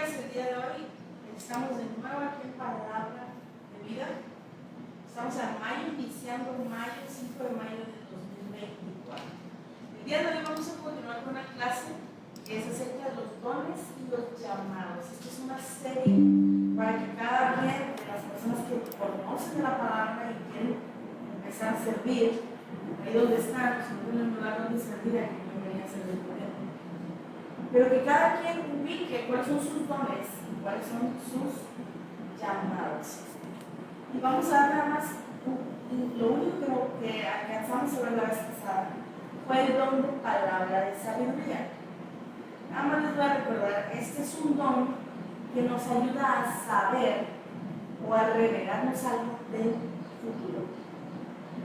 días el día de hoy. Estamos de nuevo aquí en Palabra de Vida. Estamos en mayo, iniciando mayo, 5 de mayo del 2024. El día de hoy vamos a continuar con una clase que es acerca de los dones y los llamados. Esto es una serie para que cada quien de las personas que conocen la palabra y quieren empezar a servir, ahí donde están, si no tienen un lugar donde servir, aquí no venía a servir por él. Pero que cada quien ubique cuáles son sus dones y cuáles son sus llamados. Y vamos a dar nada más, lo único que alcanzamos a ver la vez pasada fue el don de palabra de sabiduría. Nada más les voy a recordar, este es un don que nos ayuda a saber o a revelarnos algo del futuro.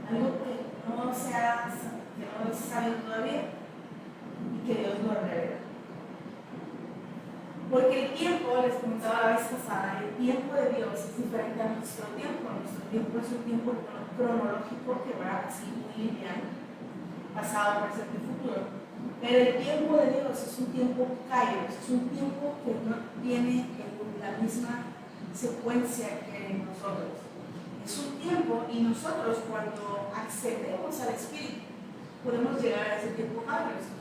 Algo que no es sabido todavía y que Dios nos revela. Porque el tiempo, les comentaba la vez pasada, el tiempo de Dios es diferente a nuestro tiempo. Nuestro tiempo es un tiempo cronológico que va así muy lineal, pasado, presente y futuro. Pero el tiempo de Dios es un tiempo kairos, es un tiempo que no tiene la misma secuencia que nosotros. Es un tiempo y nosotros cuando accedemos al Espíritu podemos llegar a ese tiempo kairos.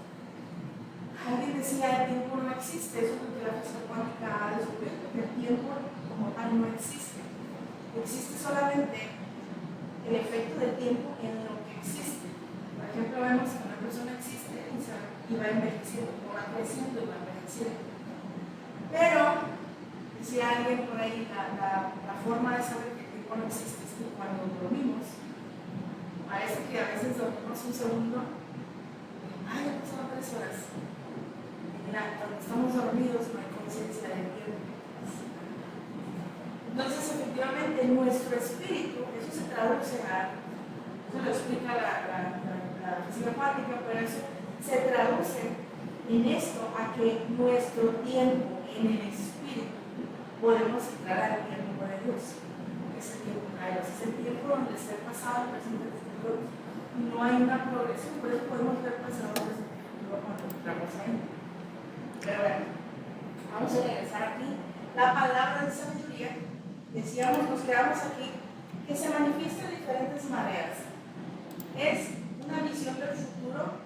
Alguien decía, el tiempo no existe, eso es lo que la física cuántica ha descubierto, que el tiempo como tal no existe. Existe solamente el efecto del tiempo en lo que existe. Por ejemplo, vemos que una persona existe y va envejeciendo, o va creciendo y va envejeciendo. Pero, decía alguien por ahí, la forma de saber que el tiempo no existe es que cuando dormimos, parece que a veces dormimos un segundo, ay, ya pasaron 3 horas. Mira, cuando estamos dormidos no hay conciencia del tiempo. Entonces, efectivamente, nuestro espíritu, eso se traduce eso lo explica la física cuántica, pero eso se traduce en esto a que nuestro tiempo en el espíritu podemos entrar al tiempo de Dios. Es el tiempo kairos, es el tiempo donde está el pasado, el presente, el futuro. No hay una progresión, por eso podemos ver pasado, presente y futuro cuando entramos ahí. Pero bueno, vamos a regresar aquí. La palabra de sabiduría, decíamos, nos quedamos aquí, que se manifiesta de diferentes maneras. Es una visión del futuro,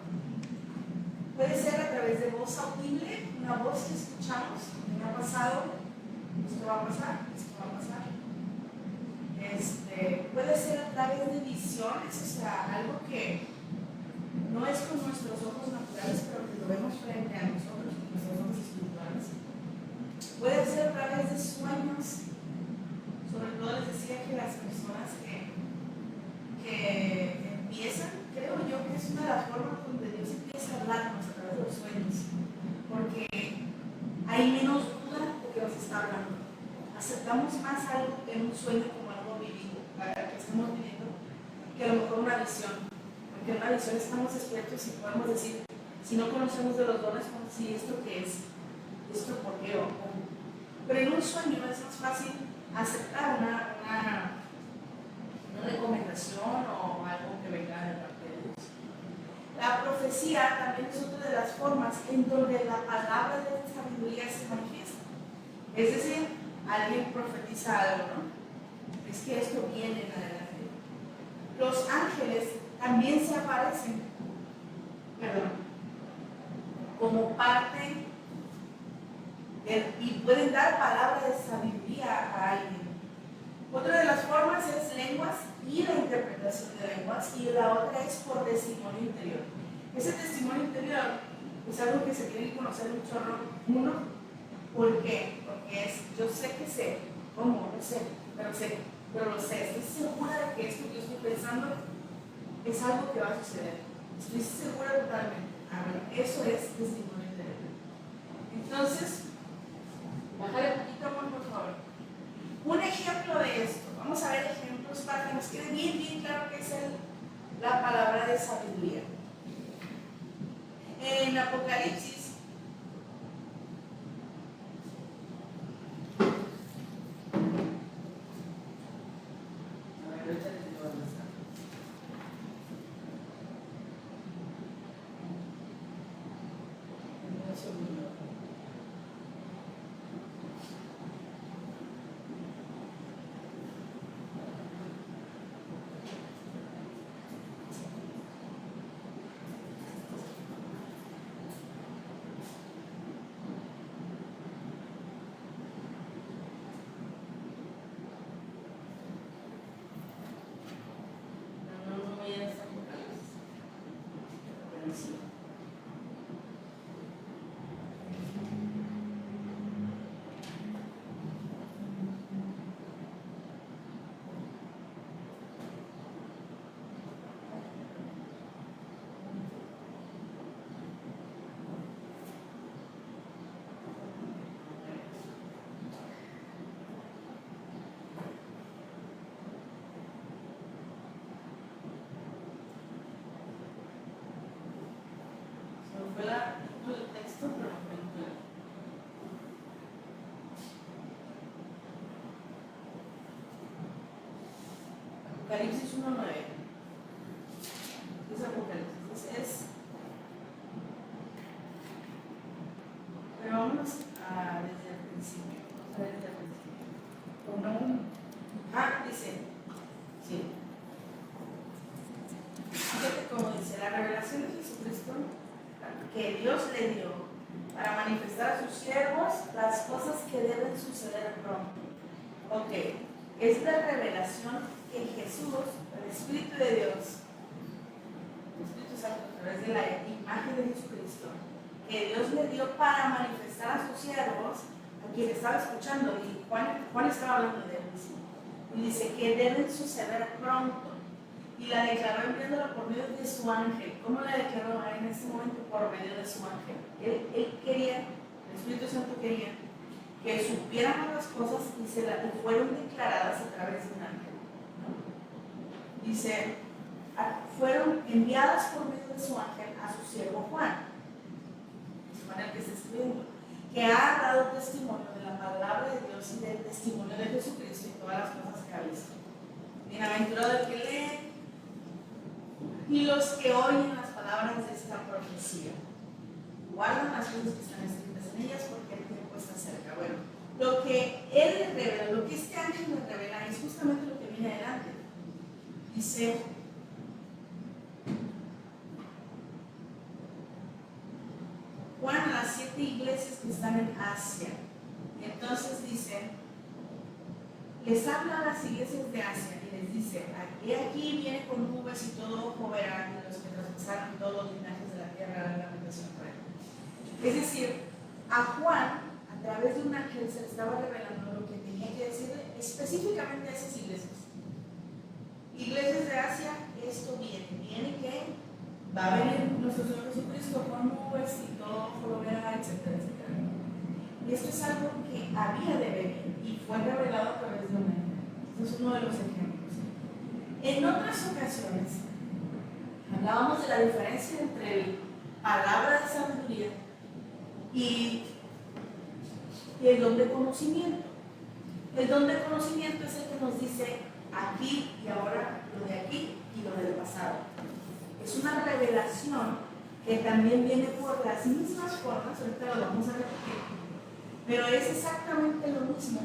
puede ser a través de voz audible, una voz que escuchamos, que ha pasado, esto va a pasar, esto va a pasar. Puede ser a través de visiones, o sea, algo que no es con nuestros ojos naturales, pero que lo vemos frente a nosotros, con nuestros ojos espirituales. Puede ser a través de sueños. Sobre todo les decía que las personas que empiezan, creo yo que es una de las formas donde Dios empieza a hablarnos a través de los sueños, porque hay menos duda de que nos está hablando. Aceptamos más algo en un sueño como algo vivido, que estamos viviendo, que a lo mejor una visión. Porque en una visión estamos despiertos y podemos decir, si no conocemos de los dones, como si esto qué es, esto por qué o cómo. Pero en un sueño es más fácil aceptar una recomendación o algo que venga de parte de Dios. La profecía también es otra de las formas en donde la palabra de sabiduría se manifiesta. Es decir, alguien profetiza algo, ¿no? Es que esto viene en adelante. Los ángeles también se aparecen, como parte y pueden dar palabra de sabiduría a alguien. Otra de las formas es lenguas y la interpretación de lenguas, y la otra es por testimonio interior. Ese testimonio interior es algo que se tiene que conocer un chorro. Uno, ¿por qué? Porque yo sé que sé, ¿cómo? No sé, pero lo sé. Estoy segura de que esto que yo estoy pensando es algo que va a suceder. Estoy segura totalmente. Eso es testimonio interior. Entonces, bájale un poquito, amor, por favor. Un ejemplo de esto, vamos a ver ejemplos para que nos quede bien claro qué es la palabra de sabiduría. En Apocalipsis, Apocalipsis 1:9. Es Apocalipsis. Pero vámonos desde el principio. Vamos a ver desde el principio. Dice. Sí. Fíjate cómo dice, la revelación de Jesucristo que Dios le dio para manifestar a sus siervos las cosas que deben suceder pronto. Ok, es la revelación que Jesús, el Espíritu de Dios, el Espíritu Santo a través de la imagen de Jesucristo, que Dios le dio para manifestar a sus siervos, a quien estaba escuchando, y Juan estaba hablando de él, y dice que deben suceder pronto. Y la declaró enviándola por medio de su ángel. ¿Cómo la declaró en este momento? Por medio de su ángel. Él quería, el Espíritu Santo quería que supiéramos las cosas y fueron declaradas a través de un ángel, ¿no? Dice, fueron enviadas por medio de su ángel a su siervo Juan, el que está escribiendo, que ha dado testimonio de la palabra de Dios y del testimonio de Jesucristo y todas las cosas que ha visto. Bienaventurado el que lee y los que oyen las palabras de esta profecía, guardan las cosas que están escritas en ellas porque el tiempo está cerca. Bueno, lo que él le revela, lo que este ángel le revela es justamente lo que viene adelante. Dice, Juan a las 7 iglesias que están en Asia. Entonces dice, les habla a las iglesias de Asia y les dice, aquí viene con nubes y todo ojo verá, y los que traspasaron todos los linajes de la tierra harán lamentación por él. Es decir, a Juan, a través de un ángel, se le estaba revelando lo que tenía que decirle específicamente a esas iglesias. Iglesias de Asia, esto viene que va a venir nuestro Señor Jesucristo con nubes y todo ojo lo verá, etcétera, etcétera. Y esto es algo que había de venir y fue revelado a través de un ángel. Este es uno de los ejemplos. En otras ocasiones hablábamos de la diferencia entre palabra de sabiduría y el don de conocimiento. El don de conocimiento es el que nos dice aquí y ahora, lo de aquí y lo del pasado. Es una revelación que también viene por las mismas formas, ahorita lo vamos a repetir, pero es exactamente lo mismo.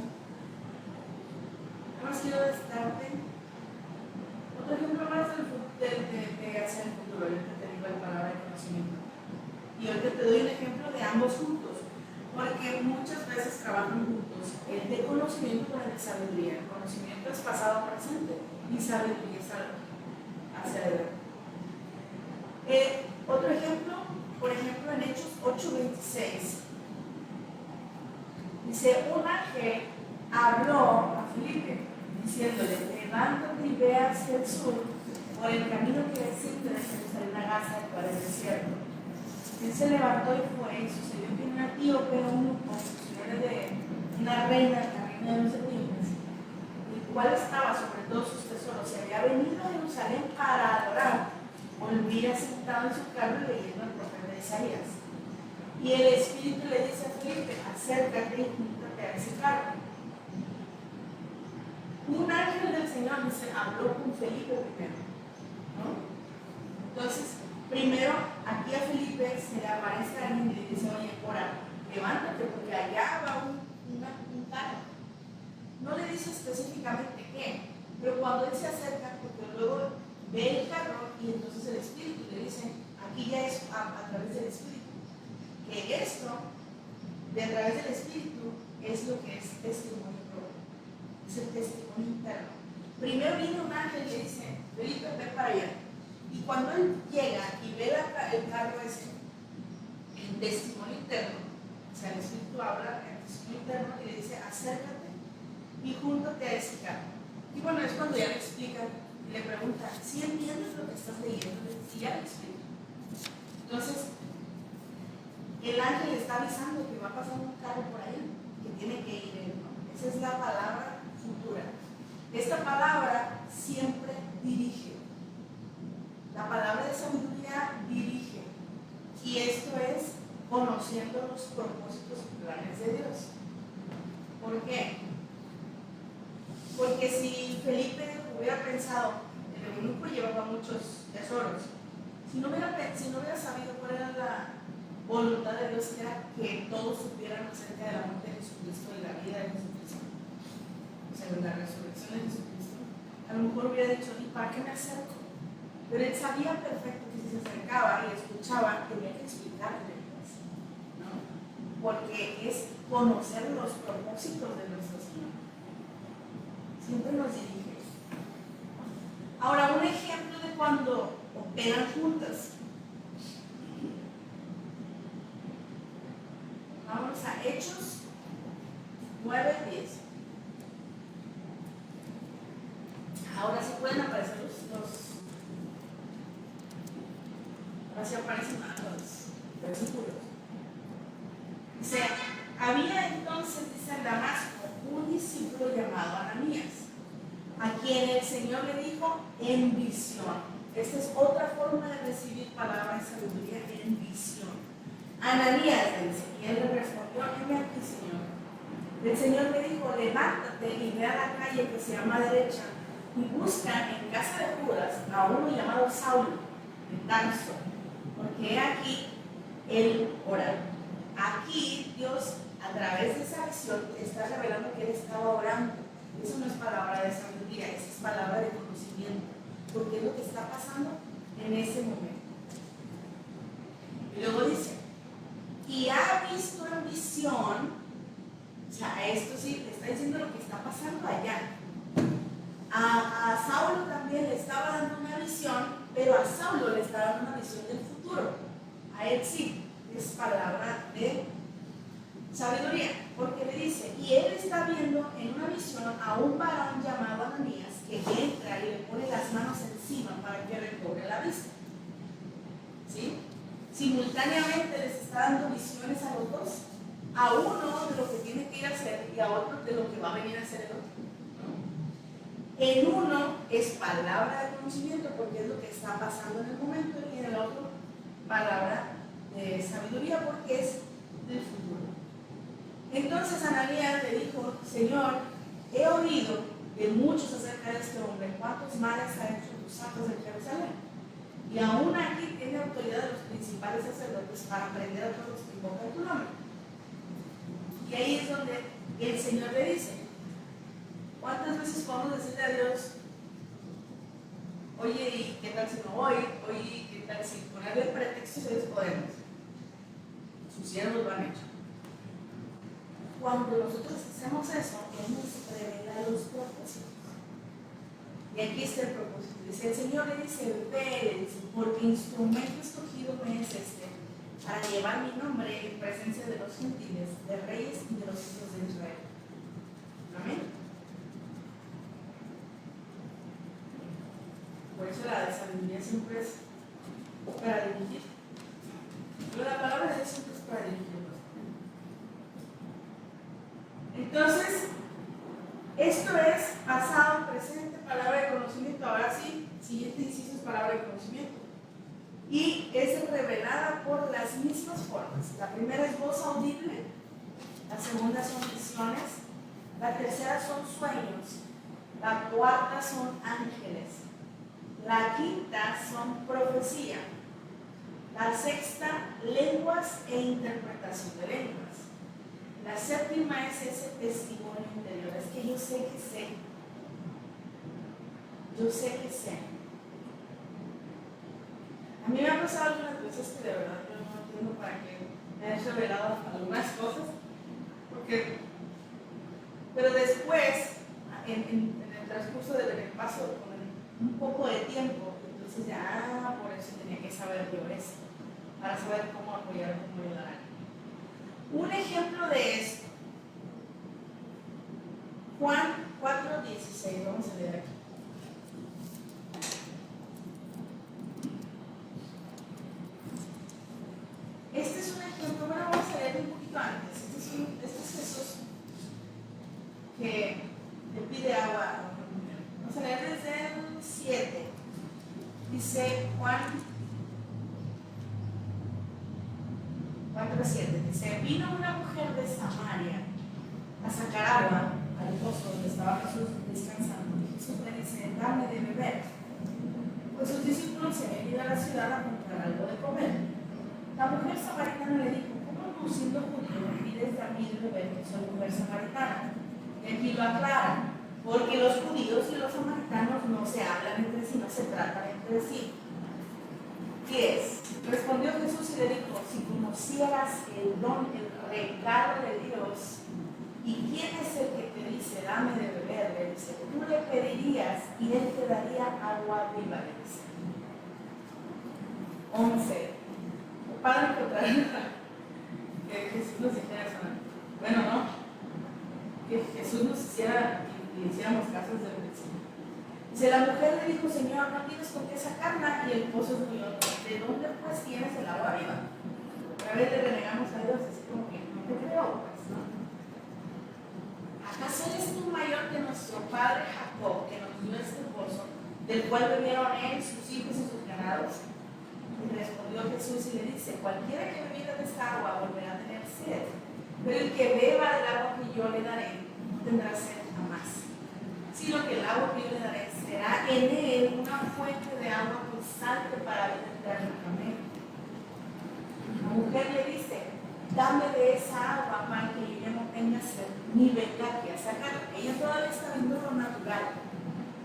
Nada más quiero destacarte otro ejemplo más de hacer el futuro. Ahorita te digo la palabra de conocimiento. Y ahorita te doy un ejemplo de ambos juntos, porque muchas veces trabajan juntos el de conocimiento con el de sabiduría. El conocimiento es pasado a presente y sabiduría es hacia adelante. Otro ejemplo, por ejemplo, en Hechos 8:26. Dice, un ángel habló a Felipe, diciéndole, levántate y ve hacia el sur, por el camino que desciende de Jerusalén a Gaza, para el desierto. Él se levantó y fue, y sucedió que un etíope, un funcionario de una reina, la reina de los etíopes, el cual estaba sobre todos sus tesoros, y había venido a Jerusalén para adorar, volvía sentado en su carro leyendo el profeta Isaías. Y el Espíritu le dice a Felipe, acércate y júntate a ese carro. Un ángel del Señor dice, habló con Felipe primero, ¿no? Entonces, primero, aquí a Felipe se le aparece alguien y le dice, oye, ora, levántate porque allá va un carro. No le dice específicamente qué, pero cuando él se acerca, porque luego ve el carro y entonces el Espíritu le dice, aquí ya es a través del Espíritu, que esto, de a través del Espíritu, es lo que es testimonio propio, es el testimonio interno. Primero viene un ángel y le dice, Felipe, ven para allá. Y cuando él llega y ve el carro ese, el testimonio interno, o sea, el Espíritu habla, el testimonio interno, y le dice, acércate y júntate a ese carro. Y bueno, es cuando ya le explica y le pregunta, ¿sí entiendes lo que estás leyendo? Y ya le explica. Entonces, el ángel está avisando que va a pasar un carro por ahí, que tiene que ir él, ¿no? Esa es la palabra futura. Esta palabra siempre dirige. La palabra de sabiduría dirige. Y esto es conociendo los propósitos y planes de Dios. ¿Por qué? Porque si Felipe hubiera pensado, el eunuco llevaba muchos tesoros. Si no hubiera sabido cuál era la voluntad de Dios, que era que todos supieran acerca de la muerte de Jesucristo y la vida de Jesucristo, o sea, de la resurrección de Jesucristo, a lo mejor hubiera dicho, ¿y para qué me acerco? Pero él sabía perfecto que si se acercaba y escuchaba, tenía que explicarle, ¿no? Porque es conocer los propósitos de nuestro Señor. Siempre nos dirige. Ahora, un ejemplo de cuando operan juntas. Vamos a Hechos 9:10. Ahora sí pueden aparecer ahora sí aparecen los versículos. Dice, había entonces, dice en Damasco, un discípulo llamado Ananías, a quien el Señor le dijo en visión. Esta es otra forma de recibir palabra de sabiduría, en visión. Ananías, dice, y él le respondió, heme aquí, Señor. El Señor le dijo, levántate y ve a la calle que se llama derecha y busca en casa de Judas a uno llamado Saulo, de Tarso, porque he aquí él ora. Aquí Dios, a través de esa visión, está revelando que él estaba orando. Eso no es palabra de sabiduría, eso es palabra de conocimiento, porque es lo que está pasando en ese momento. Y luego dice, y ha visto en visión, o sea, esto sí, le está diciendo lo que está pasando allá. A Saulo también le estaba dando una visión, pero a Saulo le está dando una visión del futuro. A él sí, es palabra de sabiduría, porque le dice, y él está viendo en una visión a un varón llamado Ananías que entra y le pone las manos encima para que recobre la vista. ¿Sí? Simultáneamente les está dando visiones a los dos, a uno de lo que tiene que ir a hacer y a otro de lo que va a venir a hacer el otro. En uno es palabra de conocimiento porque es lo que está pasando en el momento, y en el otro palabra de sabiduría porque es del futuro. Entonces Ananías le dijo, Señor, he oído de muchos acerca de este hombre, cuántos males ha hecho tus santos en Jerusalén, y aún aquí tiene autoridad de los principales sacerdotes para prender a todos los que invocan tu nombre. Y ahí es donde el Señor le dice, ¿cuántas veces podemos decirle a Dios, oye, ¿y qué tal si no voy? Oye, ¿qué tal si ponerle pretextos a Dios podemos? Sus siervos lo han hecho. Cuando nosotros hacemos eso, Él nos revela los propósitos. Y aquí está el propósito. Dice, el Señor le dice, ve, porque instrumento escogido me es este, para llevar mi nombre en presencia de los gentiles, de reyes y de los hijos de Israel. Amén. Por eso la de sabiduría siempre es para dirigir. Pero la palabra de Dios siempre es para dirigir. Entonces, esto es pasado, presente, palabra de conocimiento. Ahora sí, siguiente inciso es palabra de conocimiento. Y es revelada por las mismas formas. La primera es voz audible, la segunda son visiones, la tercera son sueños, la cuarta son ángeles, la quinta son profecía, la sexta lenguas e interpretación de lenguas. La séptima es ese testimonio interior, es que yo sé que sé. Yo sé que sé. A mí me ha pasado algunas veces que de verdad yo no entiendo para qué me han revelado algunas cosas, pero después, en el transcurso del paso, con un poco de tiempo, entonces ya, por eso tenía que saber yo eso, para saber cómo apoyar, cómo ayudar. Un ejemplo de esto, Juan 4:16, vamos a leer aquí. Este es un ejemplo, bueno, vamos a leer un poquito antes. Este es Jesús que le pide agua a una mujer. Vamos a leer desde el 7. Dice Juan 4:7, dice, vino una mujer de Samaria a sacar agua al pozo donde estaba Jesús descansando. Y Jesús le dice, dame La mujer samaritana le dijo: ¿cómo tú, siendo judío, me pides a mí de beber que soy mujer samaritana? Y aquí lo aclara: porque los judíos y los samaritanos no se hablan entre sí, no se tratan entre sí. ¿Qué es? Respondió Jesús y le dijo: si conocieras el don, el regalo de Dios, y quién es el que te dice dame de beber, le dice, tú le pedirías y él te daría agua viva, le dice. 11. Padre, que Jesús nos hiciera eso, ¿no? Bueno, no, que Jesús nos hiciera y le hiciéramos caso desde el principio. Dice: la mujer le dijo: Señor, no tienes con qué sacarla y el pozo es muy hondo. ¿De dónde pues tienes el agua viva? Otra vez le renegamos a Dios, así como que no te creo, pues, ¿no? ¿Acaso eres tú mayor que nuestro padre Jacob, que nos dio este pozo, del cual bebieron él, sus hijos y sus ganados? Y respondió Jesús y le dice: cualquiera que bebiera de esta agua volverá a tener sed, pero el que beba del agua que yo le daré no tendrá sed jamás, sino que el agua que yo le daré será en él una fuente de agua constante para vida eterna. Amén. La mujer le dice: dame de esa agua para que ella no tenga sed ni venga aquí a sacarla. Ella todavía está viendo lo natural.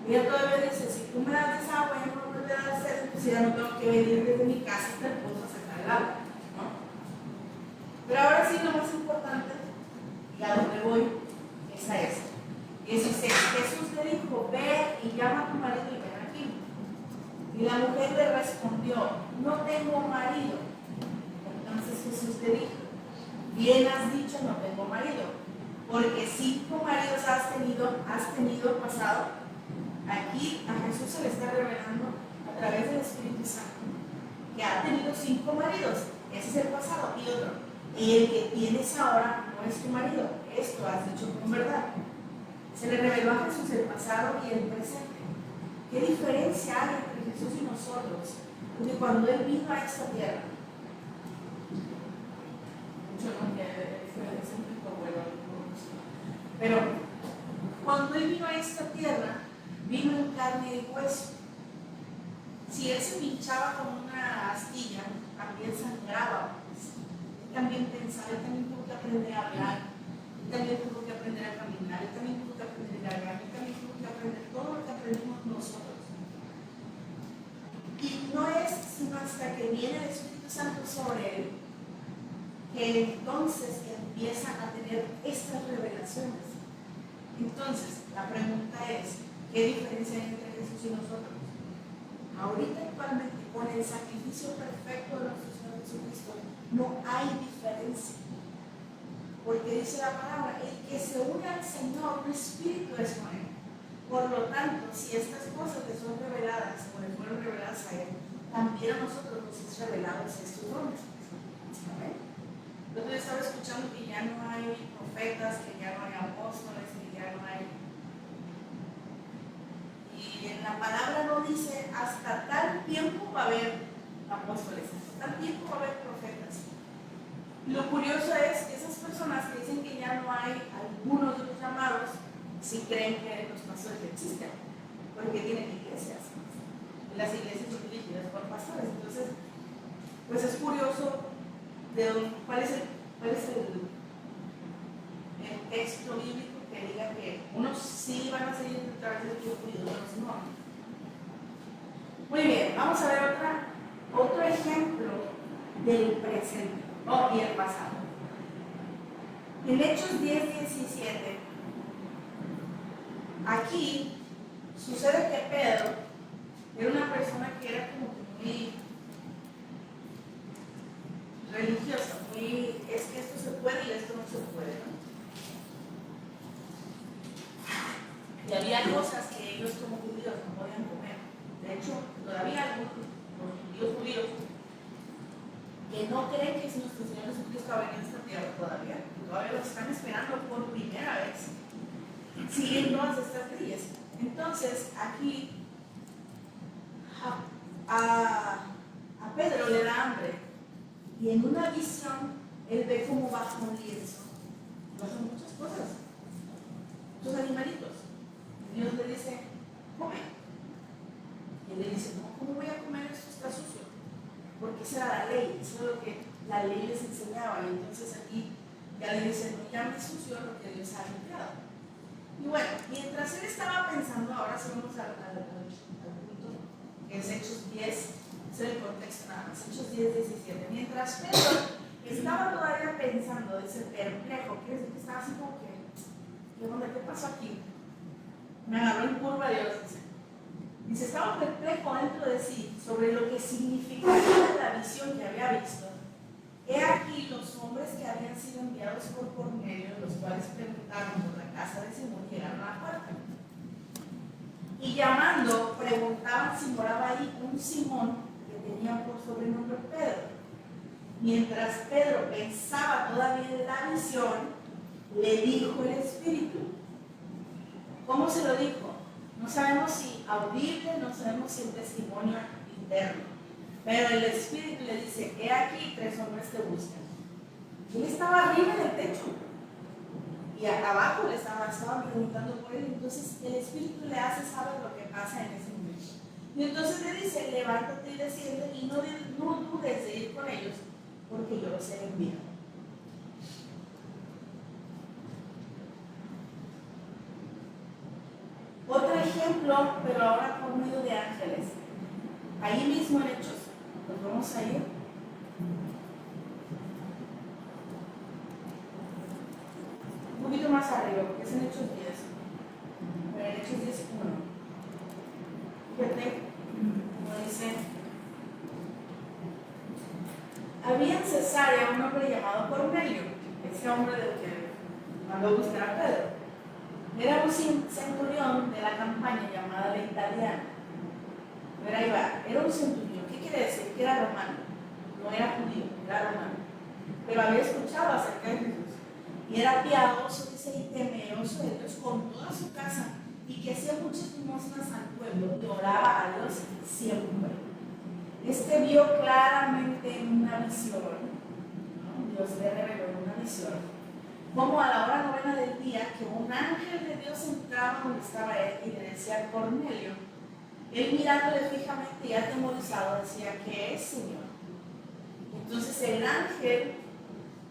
Ella todavía dice: si tú me das esa agua, yo no me voy a dar sed, pues ya no tengo que venir desde mi casa hasta el pozo a sacar el agua, ¿no? Pero ahora sí, lo más importante, y a donde voy, es a esto. 16. Jesús le dijo: ve y llama a tu marido y ven aquí. Y la mujer le respondió: no tengo marido. Entonces Jesús le dijo: bien has dicho, no tengo marido, porque 5 maridos has tenido pasado. Aquí a Jesús se le está revelando a través del Espíritu Santo que ha tenido 5 maridos. Ese es el pasado. Y otro: y el que tienes ahora no es tu marido. Esto has dicho con verdad. Se le reveló a Jesús el pasado y el presente. ¿Qué diferencia hay entre Jesús y nosotros? Porque cuando Él vino a esta tierra, mucho no quiere, es un poco bueno, pero cuando Él vino a esta tierra, vino en carne y hueso. Si Él se pinchaba con una astilla, también sangraba. Él también pensaba, Él también tuvo que aprender a hablar, Él también tuvo que aprender a caminar, Él también tuvo que aprender a hablar, Él también tuvo que aprender todo lo que aprendimos nosotros. Y no es sino hasta que viene el Espíritu Santo sobre Él que entonces empieza a tener estas revelaciones. Entonces, la pregunta es: ¿qué diferencia hay entre Jesús y nosotros? Ahorita actualmente, con el sacrificio perfecto de nuestro Señor Jesucristo, no hay diferencia. Porque dice la palabra: el que se une al Señor, un espíritu es con Él. Por lo tanto, si estas cosas le son reveladas, o le fueron reveladas a Él, también a nosotros nos es revelados estos dones. ¿Amén? Yo estaba escuchando que ya no hay profetas, que ya no hay apóstoles, que ya no hay. Y en la palabra no dice hasta tal tiempo va a haber apóstoles, hasta tal tiempo va a haber profetas. Lo curioso es que esas personas que dicen que ya no hay algunos de los llamados, sí creen que los pastores existen, porque tienen iglesias. Y las iglesias son dirigidas por pastores. Entonces, pues es curioso cuál es el texto bíblico que diga que unos sí van a seguir a través del tiempo y otros no. Muy bien, vamos a ver otro ejemplo del presente y el pasado. En Hechos 10:17, aquí sucede que Pedro era una persona que era como que muy religiosa, es que esto se puede y esto no se puede, ¿no? Y había cosas que ellos como judíos no podían comer. De hecho, todavía algunos los judíos que no creen que si nuestro Señor Jesucristo ha venido a esta tierra todavía lo están esperando por primera vez, siguen todas estas leyes. Entonces, aquí a Pedro le da hambre y en una visión él ve cómo baja un lienzo, bajan muchas cosas, muchos animalitos. Y Dios le dice: come. Y él le dice: no, ¿cómo voy a comer? Esto está sucio. Porque esa era la ley, eso es lo que la ley les enseñaba. Y entonces aquí ya le dicen, no llames sucio lo que Dios ha limpiado. Y bueno, mientras él estaba pensando, ahora sí vamos al punto, que es Hechos 10, es el contexto nada más, Hechos 10, 17. Mientras Pedro estaba todavía pensando, dice, perplejo, quiere decir que estaba así como que, ¿qué pasó aquí? Me agarró en curva Dios, dice, estaba perplejo dentro de sí sobre lo que significaría la visión que había visto. He aquí los hombres que habían sido enviados por Cornelio, los cuales preguntaron por la casa de Simón, llegaron a la puerta. Y llamando, preguntaban si moraba ahí un Simón que tenía por sobrenombre Pedro. Mientras Pedro pensaba todavía en la visión, le dijo el Espíritu. ¿Cómo se lo dijo? No sabemos si audible, no sabemos si en testimonio interno. Pero el Espíritu le dice, he aquí 3 hombres te buscan. Él estaba arriba en el techo. Y abajo le estaban preguntando por él. Entonces el Espíritu le hace saber lo que pasa en ese momento. Y entonces le dice, levántate y desciende y no dudes de ir con ellos, porque yo los he enviado. Otro ejemplo, pero ahora por medio de ángeles. Ahí mismo en Hechos, pues vamos a ir. Un poquito más arriba, porque es en Hechos 10. Pero en Hechos 10, 1. Fíjate, como dice, había en Cesarea un hombre llamado Cornelio, ese hombre del que mandó a buscar a Pedro. Era un centurión de la campaña llamada la Italiana. Pero ahí va, era un centurión. ¿Qué quiere decir? Que era romano. No era judío, era romano. Pero había escuchado acerca de Jesús. Y era piadoso, dice, y temeroso de Dios con toda su casa. Y que hacía muchas limosnas al pueblo y oraba a Dios siempre. Este vio claramente en una visión, ¿no? Dios le reveló en una visión, como a la hora 9 del día, que un ángel de Dios entraba donde estaba él y le decía, Cornelio. Él mirándole fijamente y atemorizado decía, ¿qué es, Señor? Entonces el ángel,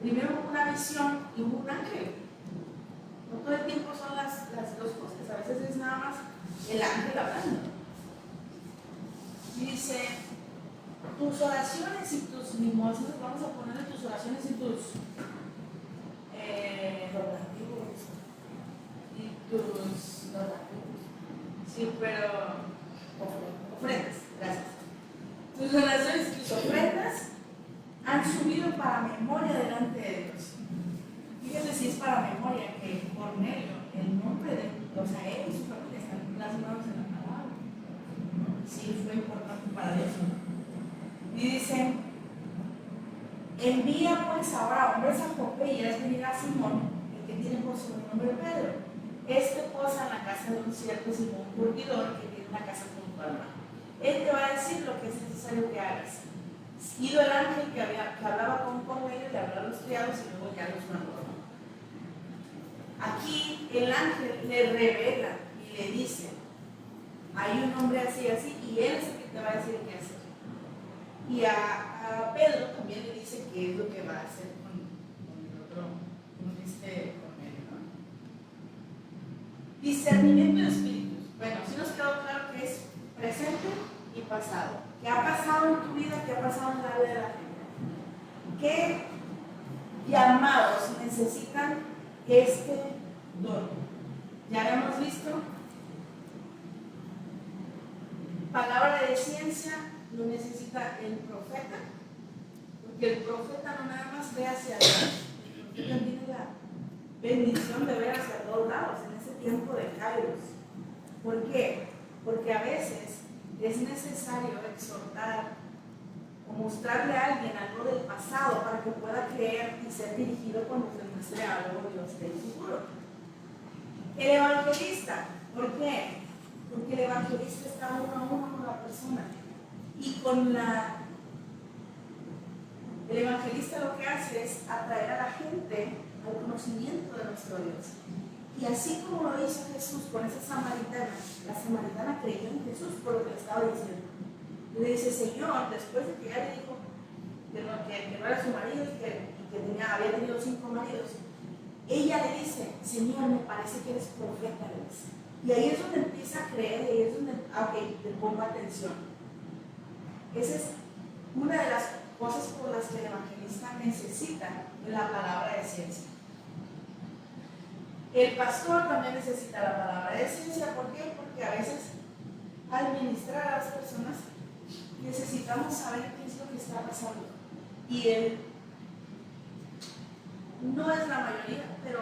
primero hubo una visión y hubo un ángel. No todo el tiempo son las dos cosas, a veces es nada más el ángel hablando. Y dice, tus oraciones y tus limosnas, vamos a ponerle tus oraciones y tus rotativos y tus rotativos. Sí, pero ofrendas, gracias. Tus oraciones y tus ofrendas han subido para memoria delante de Dios. Fíjate si es para memoria que Cornelio, el nombre de, o sea, él y su familia están plasmados en la palabra. Sí, fue importante para Dios. Y dice, envía pues ahora hombres a Jope y haz venir a Simón, el que tiene por su nombre Pedro. Este posa en la casa de un cierto Simón curtidor que tiene una casa junto al mar. Él te va a decir lo que es necesario que hagas. Ido el ángel que hablaba con Cornelio, le habló a los criados y luego ya los mandó. Aquí el ángel le revela y le dice, hay un hombre así, así, y él es el que te va a decir qué hacer. Y a Pedro también le dice qué es lo que va a hacer con el otro, con este Cornelio, ¿no? Discernimiento de espíritus. Bueno, sí nos quedó claro que es presente y pasado. ¿Qué ha pasado en tu vida? ¿Qué ha pasado en la vida de la gente? ¿Qué llamados necesitan este don? Ya habíamos visto palabra de ciencia, lo necesita el profeta, porque el profeta no nada más ve hacia atrás, el profeta tiene la bendición de ver hacia todos lados en ese tiempo de Kairos. ¿Por qué? Porque a veces es necesario exhortar o mostrarle a alguien algo del pasado para que pueda creer y ser dirigido cuando se muestre algo Dios del futuro. El evangelista, ¿por qué? Porque el evangelista está uno a uno con la persona y el evangelista lo que hace es atraer a la gente al conocimiento de nuestro Dios. Y así como lo hizo Jesús con esa samaritana, la samaritana creyó en Jesús por lo que le estaba diciendo. Y le dice, Señor, después de que ya le dijo, que no era su marido y que había tenido 5 maridos, ella le dice, Señor, me parece que eres profeta, le dice. Y ahí es donde empieza a creer, y ahí es donde, le pongo atención. Esa es una de las cosas por las que el evangelista necesita la palabra de ciencia. El pastor también necesita la palabra de ciencia. ¿Por qué? Porque a veces al ministrar a las personas necesitamos saber qué es lo que está pasando. Y él no es la mayoría, pero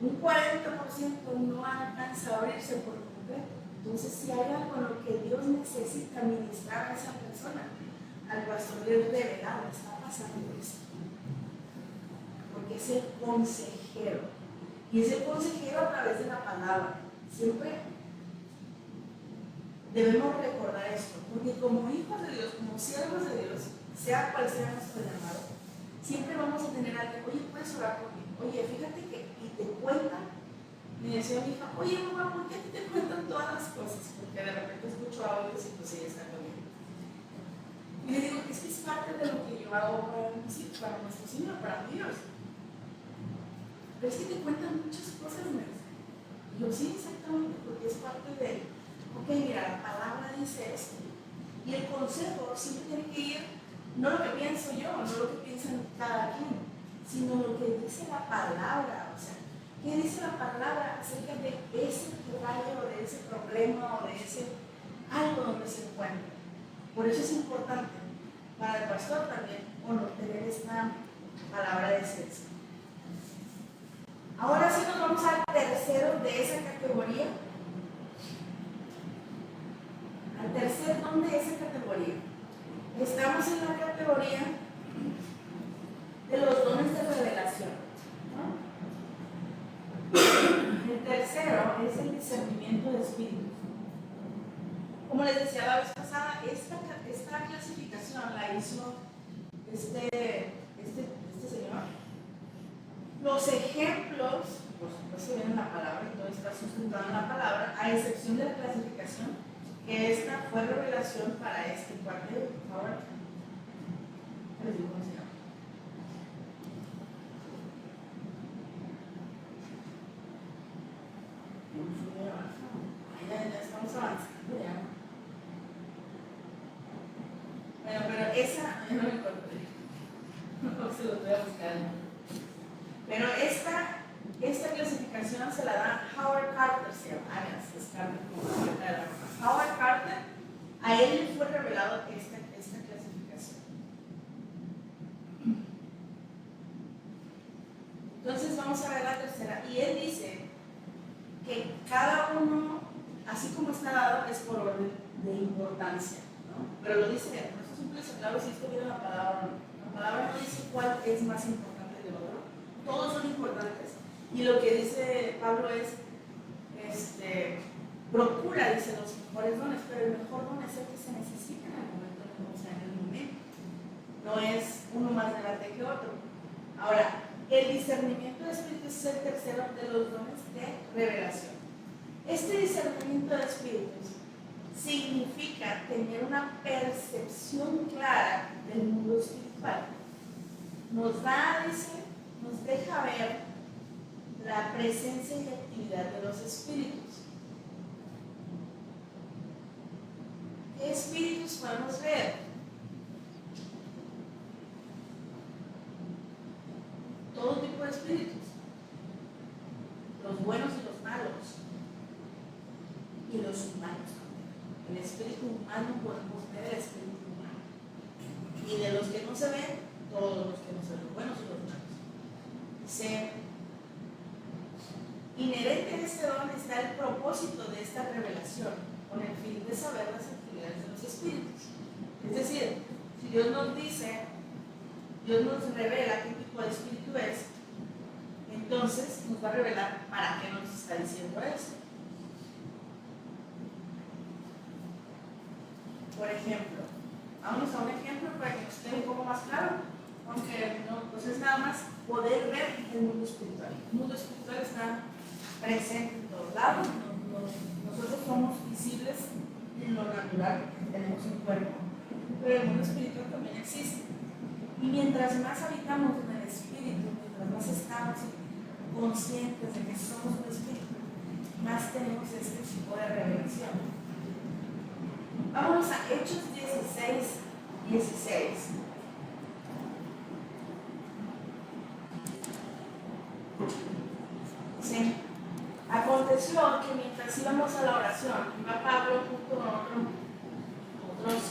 un 40% no alcanza a abrirse por completo. Entonces, si hay algo en lo que Dios necesita ministrar a esa persona, al pastor le revelar, está pasando esto. Porque es el consejero. Y es el consejero a través de la palabra. Siempre debemos recordar esto, porque como hijos de Dios, como siervos de Dios, sea cual sea nuestro llamado, siempre vamos a tener a alguien, oye, puedes orar por mí, oye, fíjate que, y te cuentan. Me decía mi hija, oye mamá, ¿por qué a ti te cuentan todas las cosas? Porque de repente escucho audios y pues ella está conmigo. Y le digo que es parte de lo que yo hago para nuestro Señor, para mi Dios. Pero es que te cuentan muchas cosas, me dice. Y yo, sí, exactamente, porque es parte de, ok, mira, la palabra dice esto. Y el consejo siempre tiene que ir, no lo que pienso yo, no lo que piensan cada quien, sino lo que dice la palabra. O sea, ¿qué dice la palabra acerca de ese rayo, o de ese problema, o de ese algo donde se encuentra? Por eso es importante para el pastor también tener esta palabra de ciencia. Ahora sí nos vamos al tercero de esa categoría. Al tercer don de esa categoría. Estamos en la categoría de los dones de revelación, ¿no? El tercero es el discernimiento de espíritus. Como les decía la vez pasada, esta clasificación la hizo este señor. Los ejemplos, por supuesto, vienen en la palabra y todo está sustentado en la palabra, a excepción de la clasificación, que esta fue revelación para este cuartel. Por favor, les digo cómo se llama. Ya estamos avanzando ya. Bueno, pero esa, ya no me acuerdo. No se lo voy a buscar. Pero esta clasificación se la da Howard Carter, se llama, Howard Carter, a él le fue revelado esta clasificación. Entonces vamos a ver la tercera, y él dice que cada uno, así como está dado, es por orden de importancia, ¿no? Pero lo dice, por eso siempre les aclaro si esto viene en la palabra o no. La palabra no dice cuál es más importante del otro. Todos son importantes. Y lo que dice Pablo es, procura, dice, los mejores dones, pero el mejor don es el que se necesita en el momento, o sea, en el momento. No es uno más grande que otro. Ahora, el discernimiento de espíritus es el tercero de los dones de revelación. Este discernimiento de espíritus significa tener una percepción clara del mundo espiritual. Nos da, dice, nos deja ver la presencia y actividad de los espíritus. ¿Qué espíritus podemos ver? Todo tipo de espíritus, los buenos y los malos, y los humanos. El espíritu humano podemos ver el espíritu humano, y de los que no se ven, todos los que no se ven, los buenos y los malos. Dice, inherente a este don está el propósito de esta revelación, con el fin de saber las actividades de los espíritus. Es decir, si Dios nos dice, Dios nos revela qué tipo de espíritu es, entonces nos va a revelar para qué nos está diciendo eso. Por ejemplo, vamos a un ejemplo para que nos quede un poco más claro, aunque no, pues es nada más poder ver el mundo espiritual. El mundo espiritual está presente en todos lados. Nosotros somos visibles en lo natural, porque tenemos un cuerpo, pero el mundo espiritual también existe. Y mientras más habitamos en el Espíritu, mientras más estamos conscientes de que somos un Espíritu, más tenemos este tipo de revelación. Vámonos a Hechos 16. Sí. Aconteció que mientras íbamos a la oración, iba Pablo junto con otros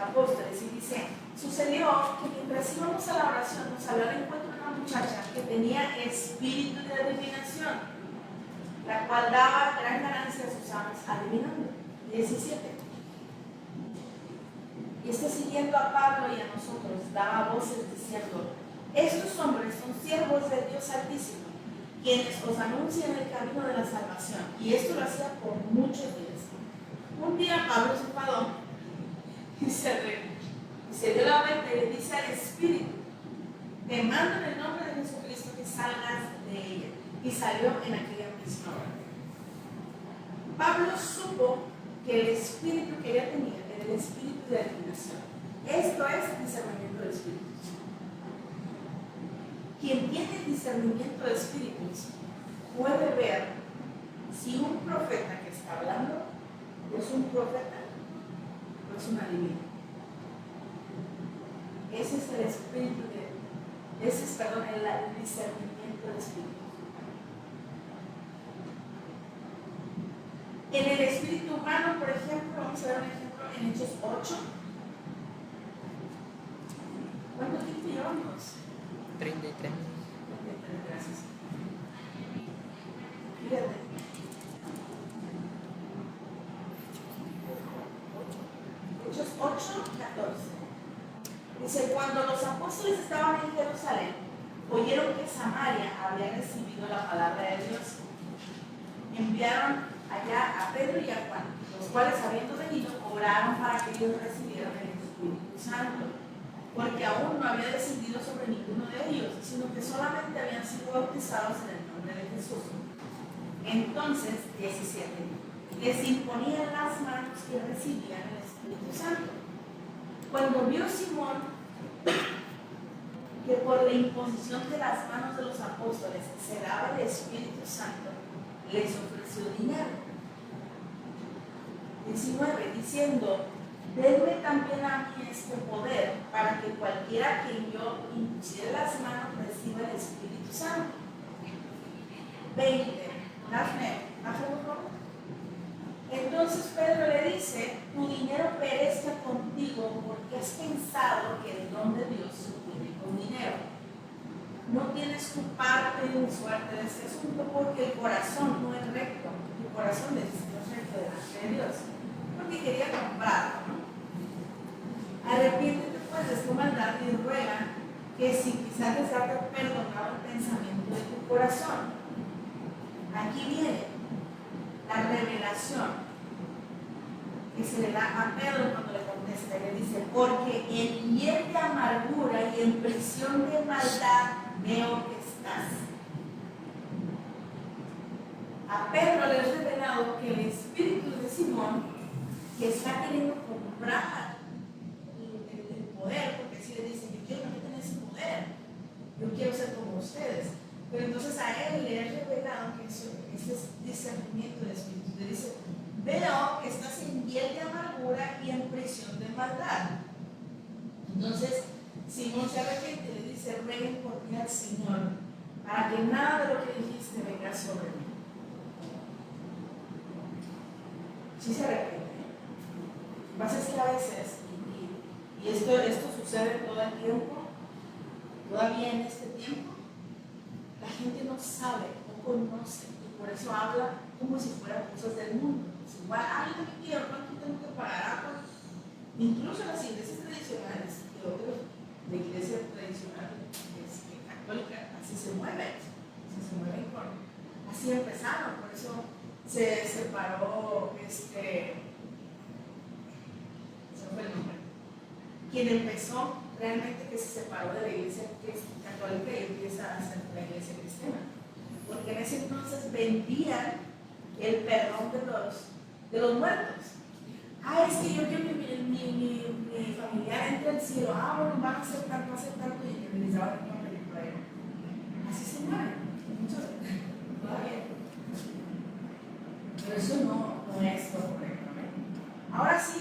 apóstoles y dice, sucedió que mientras íbamos a la oración nos salió al encuentro una muchacha que tenía espíritu de adivinación, la cual daba gran ganancia a sus amos adivinando. 17. Y siguiendo a Pablo y a nosotros, daba voces diciendo, estos hombres son siervos del Dios Altísimo, quienes os anuncian el camino de la salvación. Y esto lo hacía por muchos días. Un día Pablo se enfadó y se dio la vuelta y le dice al Espíritu, te mando en el nombre de Jesucristo que salgas de ella. Y salió en aquella misma hora. Pablo supo que el espíritu que ella tenía era el espíritu de adivinación. Esto es discernimiento de espíritus. Quien tiene discernimiento de espíritus puede ver si un profeta que está hablando es un profeta o es un adivino. Ese es el espíritu el discernimiento de espíritus. En el espíritu humano, por ejemplo, vamos a ver un ejemplo en Hechos 8. ¿Cuánto tiempo llevamos? 33. 33, gracias. Fíjate. Hechos 8:14. Dice, cuando los apóstoles estaban en Jerusalén, oyeron que Samaria había recibido la palabra de Dios. Enviaron allá a Pedro y a Juan, los cuales habiendo venido, oraron para que ellos recibieran el Espíritu Santo, porque aún no había descendido sobre ninguno de ellos, sino que solamente habían sido bautizados en el nombre de Jesús. Entonces, 17, les imponían las manos y recibían el Espíritu Santo. Cuando vio Simón que por la imposición de las manos de los apóstoles se daba el Espíritu Santo, les ofreció dinero. 19, diciendo, denme también a mí este poder para que cualquiera que yo impusiere las manos reciba el Espíritu Santo. 20, entonces Pedro le dice, tu dinero perezca contigo porque has pensado que el don de Dios se obtiene con dinero. No tienes tu parte ni suerte de este asunto porque el corazón no es recto. Tu corazón es recto delante de Dios. Porque quería comprarlo, ¿no? Arrepiéntete pues de tu maldad y ruega que si quizás les haya perdonado el pensamiento de tu corazón. Aquí viene la revelación que se le da a Pedro cuando le contesta. Le dice, porque en miel de amargura y en prisión de maldad veo que estás. A Pedro le es revelado que el espíritu de Simón, que está queriendo comprar el poder, porque si le dice, yo quiero también tener ese poder, yo quiero ser como ustedes. Pero entonces a él le es revelado que ese es discernimiento de espíritu. Le dice, veo que estás en miel de amargura y en prisión de maldad. Entonces Simón se arrepiente y le dice, rueguen por mí al Señor para que nada de lo que dijiste venga sobre mí. Sí se arrepiente. Lo que pasa es que a veces, y esto sucede todo el tiempo, todavía en este tiempo, la gente no sabe, no conoce, y por eso habla como si fueran cosas del mundo. Es igual, yo también quiero, ¿cuánto tengo que pagar? Incluso las iglesias tradicionales, de iglesia tradicional católica, así se mueven así empezaron, por eso se separó, se fue el nombre. Quien empezó realmente que se separó de la iglesia católica y empieza a ser la iglesia cristiana. Porque en ese entonces vendían el perdón de los muertos. Es que yo quiero que mi familiar entre al cielo. Bueno, van a hacer tanto, y les va a dar una película. Así se mueve. Muchos todavía. Pero eso no es lo correcto. Ahora sí,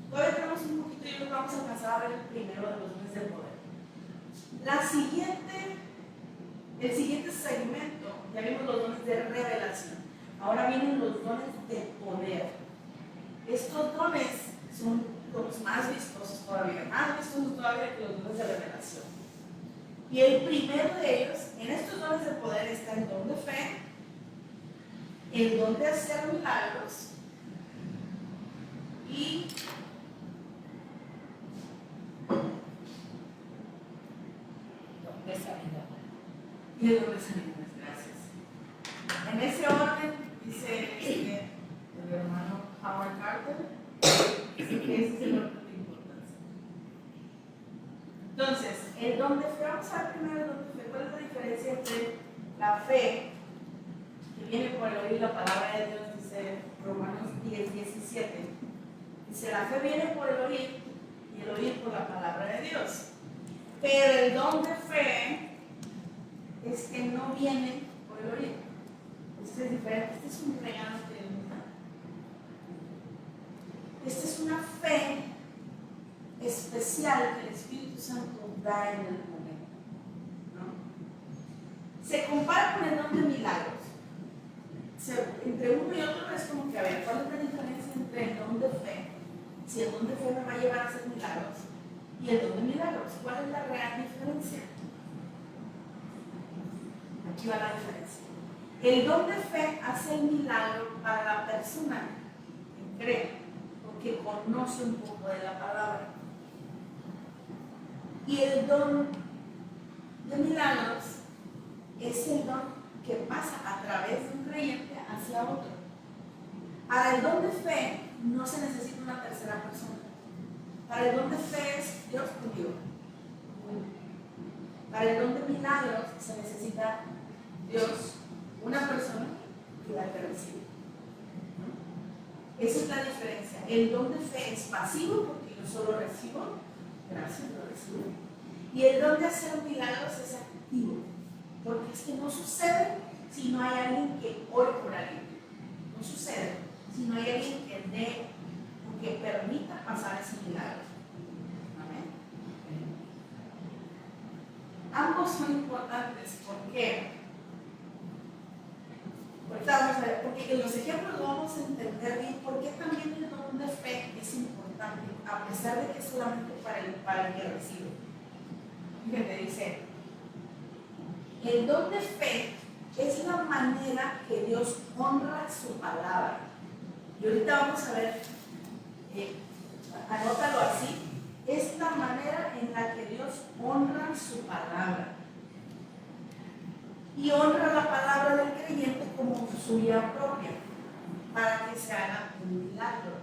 todavía tenemos un poquito y nos vamos a alcanzar a ver el primero de los dones del poder. El siguiente segmento, ya vimos los dones de revelación. Ahora vienen los dones de poder. Estos dones son los más vistosos todavía, que los dones de revelación. Y el primero de ellos, en estos dones de poder, está el don de fe, el don de hacer milagros y de sanidad. Y el don de sanidad, gracias. En ese orden, dice el hermano Howard Carter, que ese es el orden de importancia. Entonces, el don de fe, vamos a ver primero el don de fe. ¿Cuál es la diferencia entre la fe que viene por el oír la palabra de Dios? Dice Romanos 10:17. Dice, la fe viene por el oír y el oír por la palabra de Dios. Pero el don de fe es que no viene por el oír. Este es diferente, este es un regalo que Dios nos da. Esta es una fe especial que el Espíritu Santo da en el momento, ¿no? Se compara con el don de milagros. Entre uno y otro es como que, a ver, ¿cuál es la diferencia entre el don de fe? Si el don de fe me va a llevar a hacer milagros y el don de milagros, ¿cuál es la real diferencia? Aquí va la diferencia. El don de fe hace el milagro para la persona que cree, porque conoce un poco de la palabra. Y el don de milagros es el don que pasa a través de un creyente hacia otro. Para el don de fe no se necesita una tercera persona. Para el don de fe es Dios contigo. Para el don de milagros se necesita Dios, una persona y la que recibe. Esa es la diferencia. El don de fe es pasivo porque yo solo recibo, gracias, lo recibo. Y el don de hacer milagros es activo, porque es que no sucede si no hay alguien que ore por alguien. No sucede si no hay alguien que dé o que permita pasar ese milagro. Amén. Ambos son importantes. ¿Por qué? Ahorita vamos a ver, porque en los ejemplos lo vamos a entender bien por qué también el don de fe es importante, a pesar de que es solamente para el que recibe. Fíjate, dice, el don de fe es la manera que Dios honra su palabra. Y ahorita vamos a ver, anótalo así, es la manera en la que Dios honra su palabra. Y honra la palabra del creyente como suya propia, para que se haga un milagro